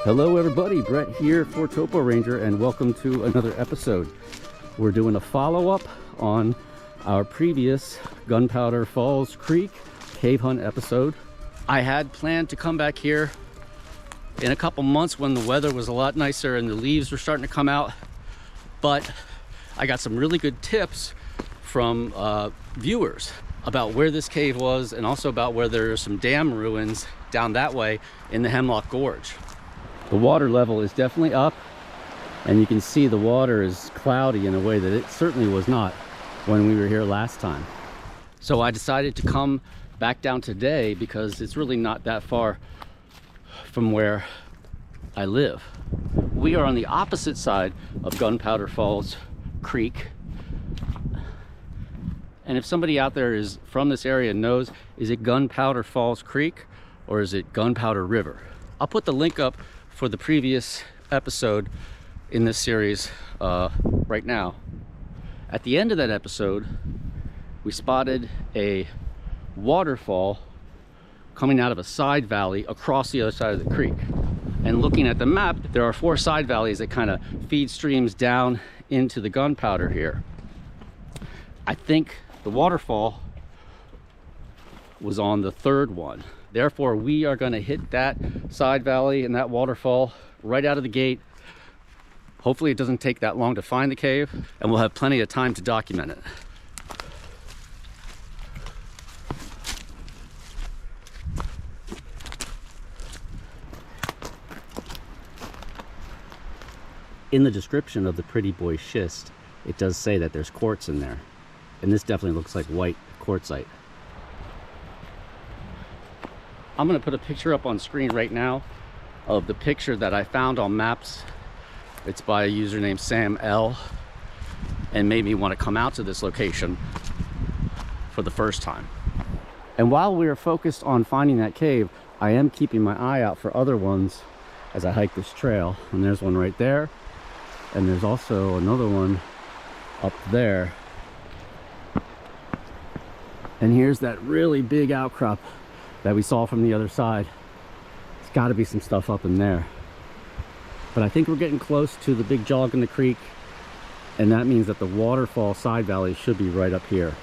Hello everybody, Brett here for TopoRanger, and welcome to another episode. We're doing a follow-up on our previous Gunpowder Falls Creek cave hunt episode. I had planned to come back here in a couple months when the weather was a lot nicer and the leaves were starting to come out, but I got some really good tips from viewers about where this cave was, and also about where there are some dam ruins down that way in the Hemlock Gorge. The water level is definitely up, and you can see the water is cloudy in a way that it certainly was not when we were here last time. So I decided to come back down today because it's really not that far from where I live. We are on the opposite side of Gunpowder Falls Creek. And if somebody out there is from this area knows, is it Gunpowder Falls Creek or is it Gunpowder River? I'll put the link up for the previous episode in this series right now. At the end of that episode, we spotted a waterfall coming out of a side valley across the other side of the creek. And looking at the map, there are 4 side valleys that kind of feed streams down into the Gunpowder here. I think the waterfall was on the 3rd one. Therefore, we are going to hit that side valley and that waterfall right out of the gate. Hopefully it doesn't take that long to find the cave, and we'll have plenty of time to document it. In the description of the Pretty Boy schist, it does say that there's quartz in there, and this definitely looks like white quartzite. I'm going to put a picture up on screen right now of the picture that I found on maps. It's by a user named Sam L, and made me want to come out to this location for the first time. And while we are focused on finding that cave, I am keeping my eye out for other ones as I hike this trail. And there's one right there, and there's also another one up there. And here's that really big outcrop that we saw from the other side. There's got to be some stuff up in there. But I think we're getting close to the big jog in the creek, and that means that the waterfall side valley should be right up here.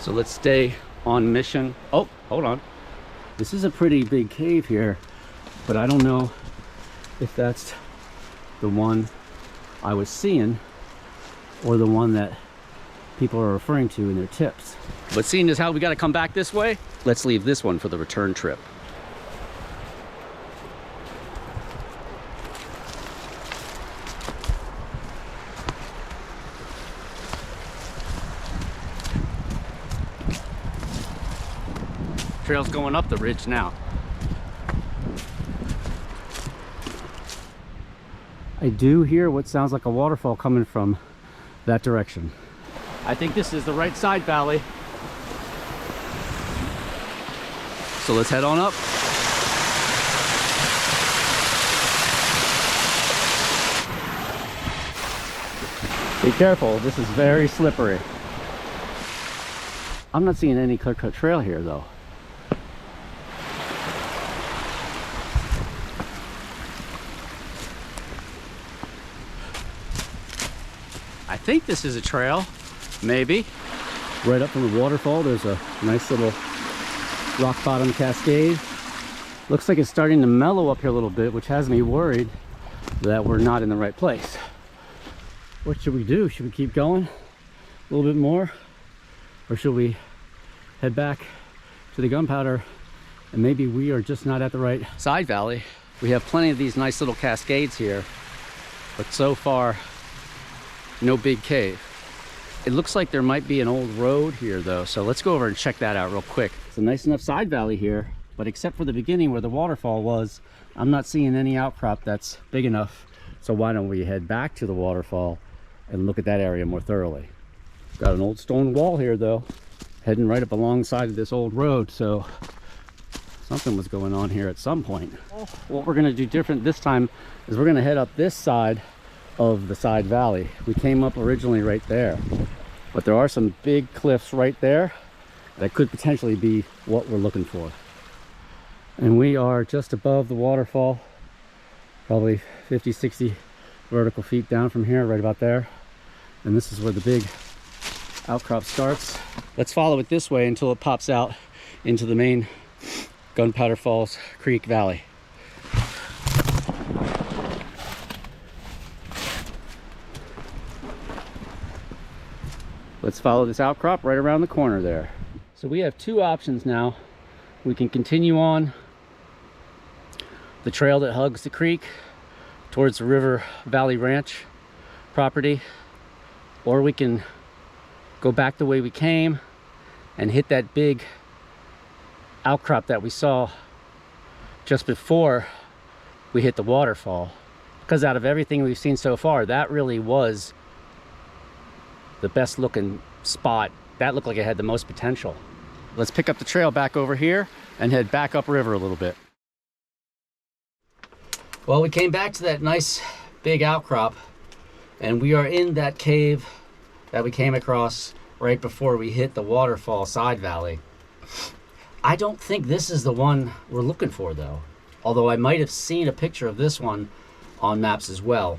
So let's stay on mission. Oh, hold on. This is a pretty big cave here, but I don't know if that's the one I was seeing or the one that people are referring to in their tips. But seeing as how we got to come back this way, let's leave this one for the return trip. Trail's going up the ridge now. I do hear what sounds like a waterfall coming from that direction. I think this is the right side valley. So let's head on up. Be careful, this is very slippery. I'm not seeing any clear-cut trail here though. I think this is a trail, maybe. Right up from the waterfall, there's a nice little rock bottom cascade. Looks like it's starting to mellow up here a little bit, which has me worried that we're not in the right place. What should we do? Should we keep going a little bit more? Or should we head back to the Gunpowder, and maybe we are just not at the right side valley? We have plenty of these nice little cascades here, but so far, no big cave. It looks like there might be an old road here though, so let's go over and check that out real quick. It's a nice enough side valley here, but except for the beginning where the waterfall was, I'm not seeing any outcrop that's big enough. So why don't we head back to the waterfall and look at that area more thoroughly. Got an old stone wall here though, heading right up alongside of this old road, so something was going on here at some point. What we're gonna do different this time is we're gonna head up this side of the side valley. We came up originally right there, but there are some big cliffs right there that could potentially be what we're looking for. And we are just above the waterfall Probably 50, 60 vertical feet down from here, right about there. And this is where the big outcrop starts. Let's follow it this way until it pops out into the main Gunpowder Falls Creek Valley. Let's follow this outcrop right around the corner there. So we have two options now. We can continue on the trail that hugs the creek towards the River Valley Ranch property, or we can go back the way we came and hit that big outcrop that we saw just before we hit the waterfall. Because out of everything we've seen so far, that really was the best looking spot. That looked like it had the most potential. Let's pick up the trail back over here and head back upriver a little bit. Well, we came back to that nice big outcrop, and we are in that cave that we came across right before we hit the waterfall side valley. I don't think this is the one we're looking for though, although I might have seen a picture of this one on maps as well.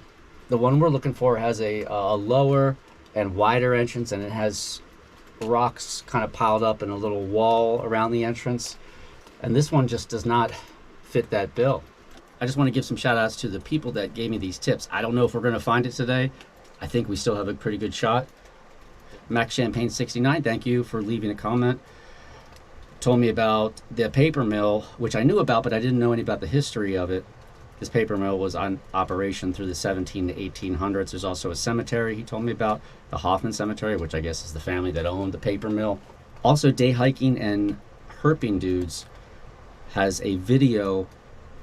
The one we're looking for has a lower and wider entrance, and it has rocks kind of piled up in a little wall around the entrance, and this one just does not fit that bill. I just want to give some shout outs to the people that gave me these tips. I don't know if we're going to find it today. I think we still have a pretty good shot. Max Champagne 69, thank you for leaving a comment. Told me about the paper mill, which I knew about, but I didn't know any about the history of it. This paper mill was on operation through the 17 to 1800s. There's also a cemetery he told me about, the Hoffman Cemetery, which I guess is the family that owned the paper mill. Also, Day Hiking and Herping Dudes has a video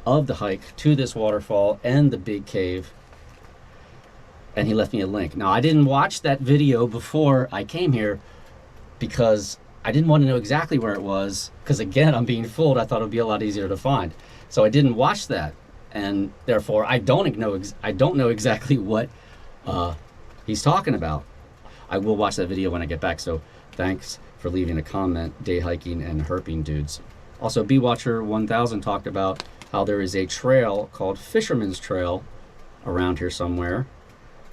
of the hike to this waterfall and the big cave, and he left me a link. Now, I didn't watch that video before I came here because I didn't want to know exactly where it was, because again, I'm being fooled. I thought it would be a lot easier to find. So I didn't watch that, and therefore I don't know exactly what he's talking about. I will watch that video when I get back, so thanks for leaving a comment, Day Hiking and Herping Dudes. Also, Bee-Watcher 1000 talked about how there is a trail called Fisherman's Trail around here somewhere,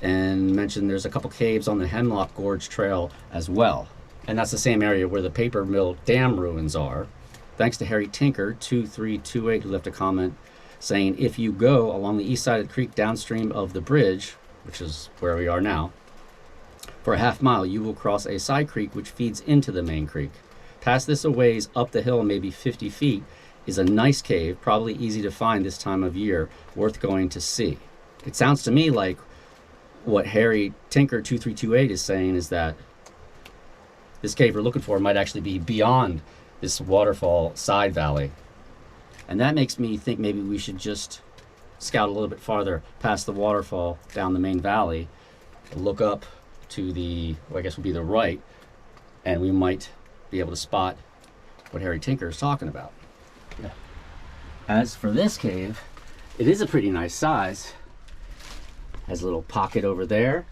and mentioned there's a couple caves on the Hemlock Gorge Trail as well. And that's the same area where the paper mill dam ruins are. Thanks to Harry Tinker 2328, who left a comment saying, if you go along the east side of the creek downstream of the bridge, which is where we are now, for a half mile, you will cross a side creek which feeds into the main creek. Past this a ways up the hill, maybe 50 feet, is a nice cave, probably easy to find this time of year, worth going to see. It sounds to me like what Harry Tinker 2328 is saying is that this cave we're looking for might actually be beyond this waterfall side valley. And that makes me think maybe we should just scout a little bit farther past the waterfall down the main valley, look up to the, well, I guess would be the right, and we might be able to spot what Harry Tinker is talking about. Yeah. As for this cave, it is a pretty nice size. Has a little pocket over there,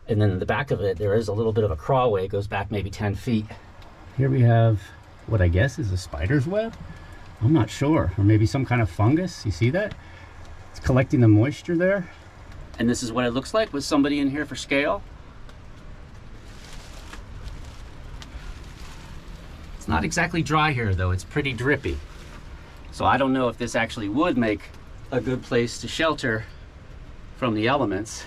and then in the back of it there is a little bit of a crawlway. It goes back maybe 10 feet. Here we have what I guess is a spider's web. I'm not sure, or maybe some kind of fungus. You see that? It's collecting the moisture there. And this is what it looks like with somebody in here for scale. It's not exactly dry here though, it's pretty drippy. So I don't know if this actually would make a good place to shelter from the elements.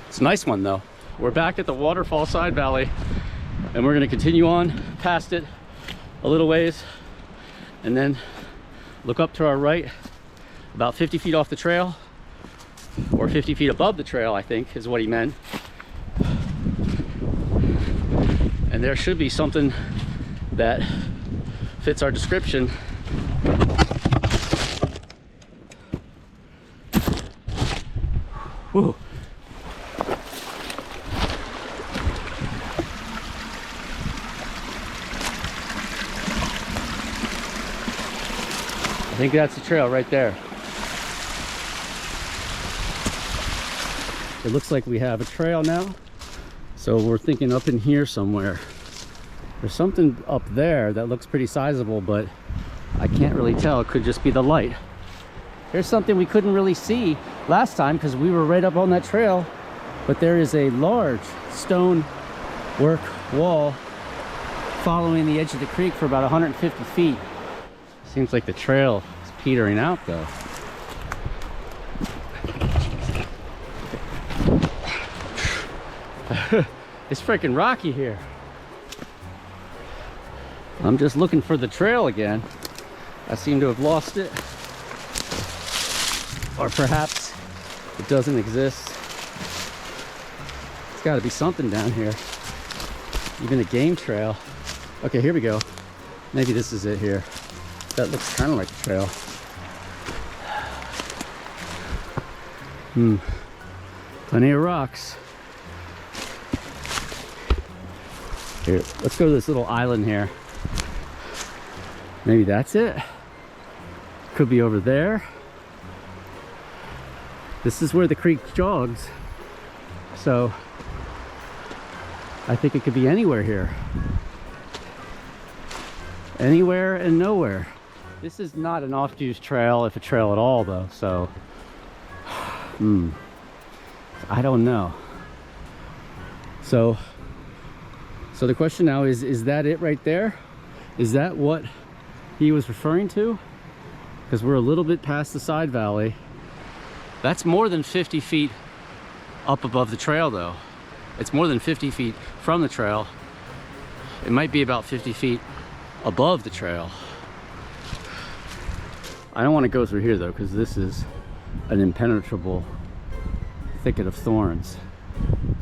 It's a nice one though. We're back at the waterfall side valley, and we're going to continue on past it a little ways and then look up to our right about 50 feet off the trail, or 50 feet above the trail, I think is what he meant. And there should be something that fits our description. Whew. I think that's the trail right there. It looks like we have a trail now, so we're thinking up in here somewhere. There's something up there that looks pretty sizable, but I can't really tell. It could just be the light. Here's something we couldn't really see last time because we were right up on that trail, but there is a large stone work wall following the edge of the creek for about 150 feet. Seems like the trail is petering out though. It's freaking rocky here. I'm just looking for the trail again. I seem to have lost it. Or perhaps it doesn't exist. There's got to be something down here. Even a game trail. Okay, here we go. Maybe this is it here. That looks kind of like a trail. Plenty of rocks. Here, let's go to this little island here. Maybe that's it. Could be over there. This is where the creek jogs. So I think it could be anywhere here. Anywhere and nowhere. This is not an oft-used trail, if a trail at all though, so I don't know. So the question now is that it right there? Is that what he was referring to? Because we're a little bit past the side valley. That's more than 50 feet up above the trail though. It's more than 50 feet from the trail. It might be about 50 feet above the trail. I don't want to go through here though, because this is an impenetrable thicket of thorns.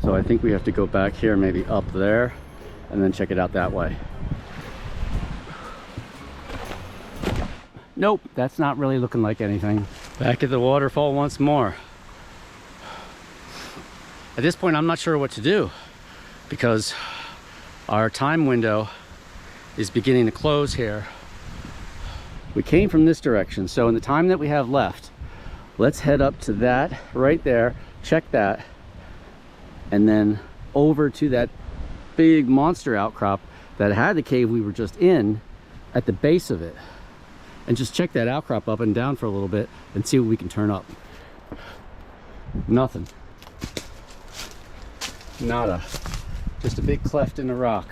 So I think we have to go back here, maybe up there, and then check it out that way. Nope, that's not really looking like anything. Back at the waterfall once more. At this point, I'm not sure what to do because our time window is beginning to close here. We came from this direction, so in the time that we have left, let's head up to that right there, check that, and then over to that big monster outcrop that had the cave we were just in at the base of it, and just check that outcrop up and down for a little bit and see what we can turn up. Nothing. Nada. Just a big cleft in the rock.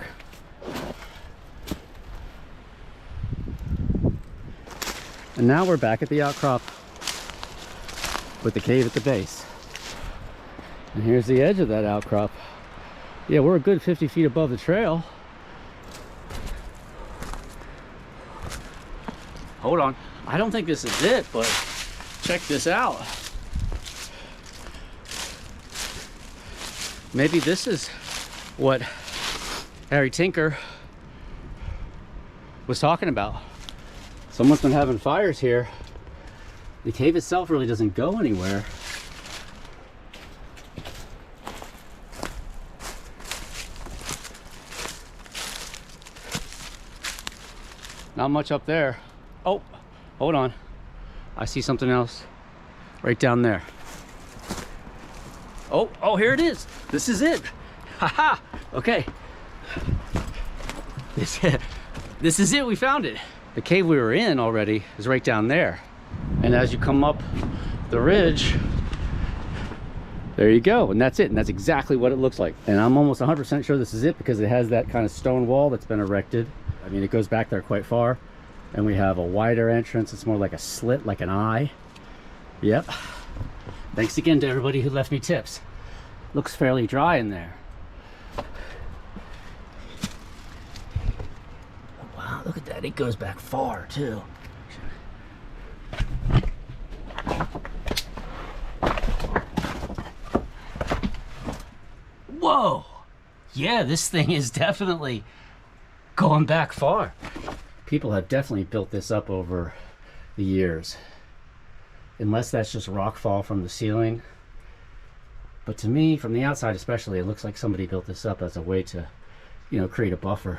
And now we're back at the outcrop with the cave at the base. And here's the edge of that outcrop. Yeah, we're a good 50 feet above the trail. Hold on. I don't think this is it, but check this out. Maybe this is what Harry Tinker was talking about. Someone's been having fires here. The cave itself really doesn't go anywhere. Not much up there. Oh, hold on. I see something else right down there. Oh, here it is. This is it. Haha. Okay. This is it. We found it. The cave we were in already is right down there. And as you come up the ridge, there you go. And that's it. And that's exactly what it looks like. And I'm almost 100% sure this is it because it has that kind of stone wall that's been erected. I mean, it goes back there quite far. And we have a wider entrance. It's more like a slit, like an eye. Yep. Thanks again to everybody who left me tips. Looks fairly dry in there. Wow, look at that. It goes back far too. Whoa! Yeah, this thing is definitely going back far. People have definitely built this up over the years. Unless that's just rock fall from the ceiling. But to me, from the outside especially, it looks like somebody built this up as a way to, you know, create a buffer.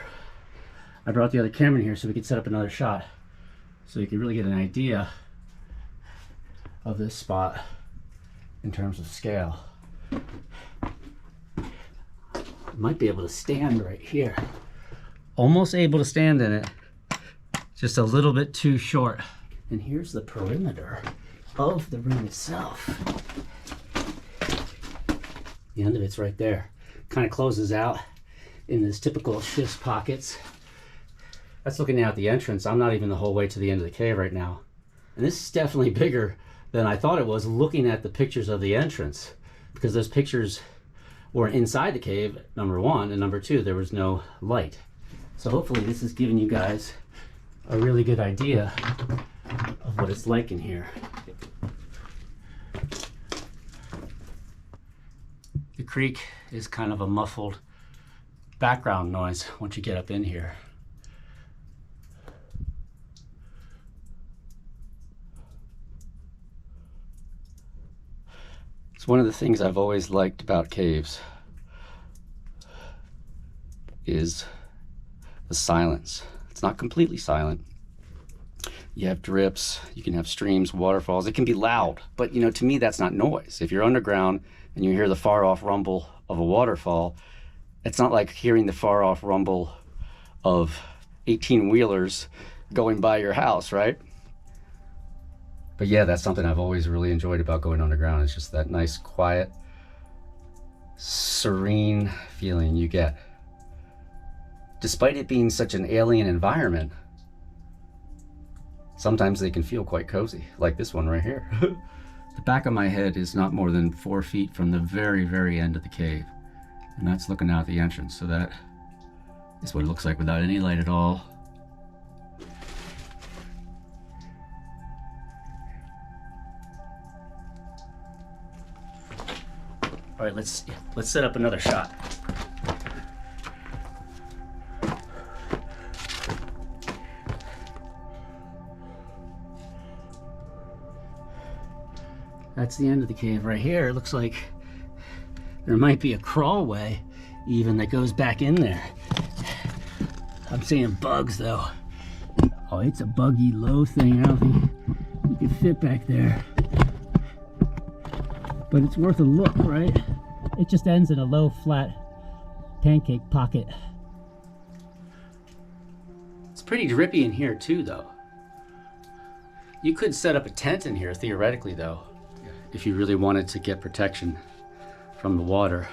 I brought the other camera in here so we could set up another shot. So you can really get an idea of this spot in terms of scale. I might be able to stand right here. almost able to stand in it, just a little bit too short. And here's the perimeter of the room itself. The end of it's right there. Kind of closes out in this typical schist pockets. That's looking out the entrance. I'm not even the whole way to the end of the cave right now. And this is definitely bigger than I thought it was looking at the pictures of the entrance, because those pictures were inside the cave, number one, and number two, there was no light. So hopefully this is giving you guys a really good idea of what it's like in here. The creek is kind of a muffled background noise once you get up in here. It's one of the things I've always liked about caves is the silence. It's not completely silent. You have drips, you can have streams, waterfalls. It can be loud, but you know, to me that's not noise. If you're underground and you hear the far off rumble of a waterfall, it's not like hearing the far off rumble of 18-wheelers going by your house, right? But yeah, that's something I've always really enjoyed about going underground. It's just that nice, quiet, serene feeling you get. Despite it being such an alien environment, sometimes they can feel quite cozy, like this one right here. The back of my head is not more than 4 feet from the very, very end of the cave. And that's looking out the entrance. So that is what it looks like without any light at all. All right, let's set up another shot. That's the end of the cave right here. It looks like there might be a crawlway even that goes back in there. I'm seeing bugs though. Oh, it's a buggy low thing. I don't think you can fit back there. But it's worth a look, right? It just ends in a low, flat pancake pocket. It's pretty drippy in here too, though. You could set up a tent in here, theoretically, though, if you really wanted to get protection from the water.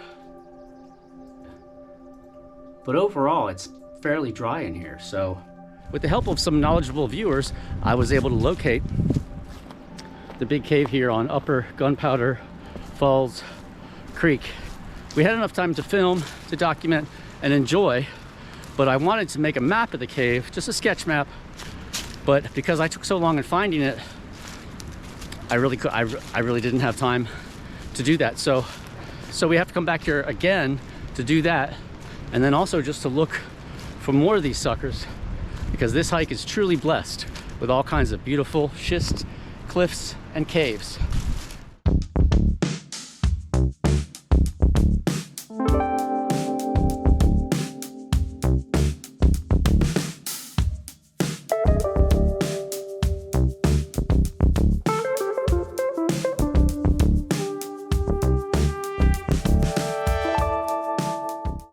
But overall, it's fairly dry in here, so with the help of some knowledgeable viewers, I was able to locate the big cave here on Upper Gunpowder Falls Creek. We had enough time to film, to document, and enjoy, but I wanted to make a map of the cave, just a sketch map, but because I took so long in finding it, I really didn't have time to do that. So we have to come back here again to do that, and then also just to look for more of these suckers, because this hike is truly blessed with all kinds of beautiful schist cliffs and caves.